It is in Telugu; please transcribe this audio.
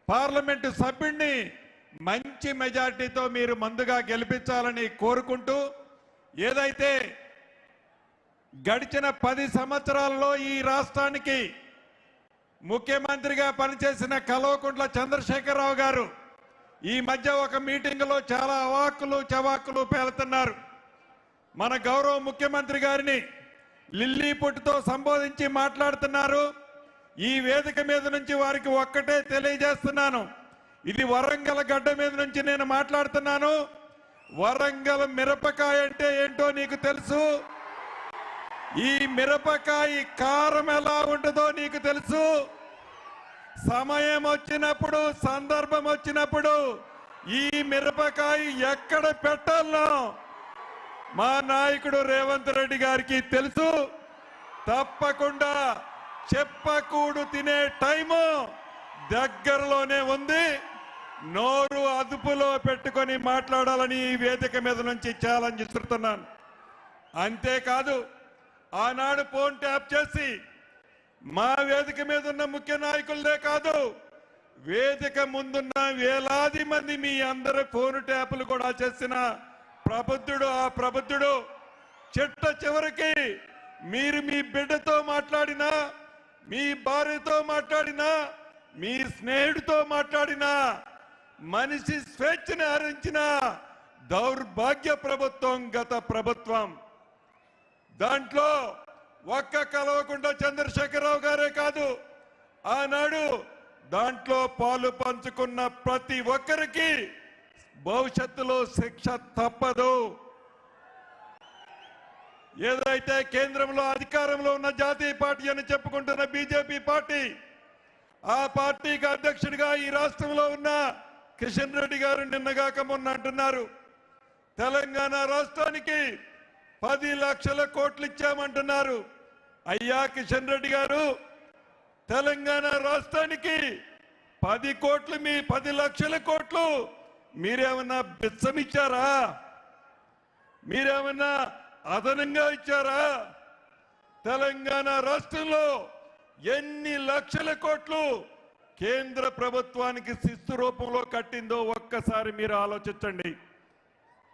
పార్లమెంటు సభ్యుడిని మంచి మెజార్టీతో మీరు ముందుగా గెలిపించాలని కోరుకుంటూ, ఏదైతే గడిచిన 10 సంవత్సరాల్లో ఈ రాష్ట్రానికి ముఖ్యమంత్రిగా పనిచేసిన కల్వకుంట్ల చంద్రశేఖరరావు గారు ఈ మధ్య ఒక మీటింగ్లో చాలా అవాక్కులు చవాకులు పేలుతున్నారు. మన గౌరవ ముఖ్యమంత్రి గారిని లిల్లీ పుట్టుతో సంబోధించి మాట్లాడుతున్నారు. ఈ వేదిక మీద నుంచి వారికి ఒక్కటే తెలియజేస్తున్నాను, ఇది వరంగల్ గడ్డ మీద నుంచి నేను మాట్లాడుతున్నాను. వరంగల్ మిరపకాయ అంటే ఏంటో నీకు తెలుసు, ఈ మిరపకాయ కారం ఎలా ఉంటుందో నీకు తెలుసు. సమయం వచ్చినప్పుడు, సందర్భం వచ్చినప్పుడు ఈ మిరపకాయ ఎక్కడ పెట్టాలో మా నాయకుడు రేవంత్ రెడ్డి గారికి తెలుసు. తప్పకుండా చెప్పకూడు తినే టైము దగ్గరలోనే ఉంది. నోరు అదుపులో పెట్టుకొని మాట్లాడాలని ఈ వేదిక మీద నుంచి ఛాలెంజ్ ఇస్తున్నాను. అంతేకాదు, ఆనాడు ఫోన్ ట్యాప్ చేసి మా వేదిక మీద ఉన్న ముఖ్య నాయకులదే కాదు, వేదిక ముందున్న వేలాది మంది మీ అందరి ఫోన్ ట్యాపులు కూడా చేసిన ప్రబుద్ధుడు. ఆ ప్రబుద్ధుడు చిట్ట చివరికి మీరు మీ బిడ్డతో మాట్లాడినా, మీ భార్యతో మాట్లాడినా, మీ స్నేహితుడితో మాట్లాడినా మనిషి స్వేచ్ఛను హరించిన దౌర్భాగ్య ప్రభుత్వం గత ప్రభుత్వం. దాంట్లో ఒక్క కల్వకుంట్ల చంద్రశేఖరరావు గారే కాదు, ఆనాడు దాంట్లో పాలు పంచుకున్న ప్రతి ఒక్కరికి భవిష్యత్తులో శిక్ష తప్పదు. ఏదైతే కేంద్రంలో అధికారంలో ఉన్న జాతీయ పార్టీ అని చెప్పుకుంటున్న బీజేపీ పార్టీ, ఆ పార్టీకి అధ్యక్షుడిగా ఈ రాష్ట్రంలో ఉన్న కిషన్ రెడ్డి గారు నిన్నగాక మొన్న అంటున్నారు, తెలంగాణ రాష్ట్రానికి 10 లక్షల కోట్లు ఇచ్చామంటున్నారు. అయ్యా కిషన్ రెడ్డి గారు, తెలంగాణ రాష్ట్రానికి 10 కోట్లు, మీ 10 లక్షల కోట్లు మీరేమన్నా బిచ్చమిచ్చారా? మీరేమన్నా అదనంగా ఇచ్చారా? తెలంగాణ రాష్ట్రంలో ఎన్ని లక్షల కోట్లు కేంద్ర ప్రభుత్వానికి శిస్తు రూపంలో కట్టిందో ఒక్కసారి మీరు ఆలోచించండి.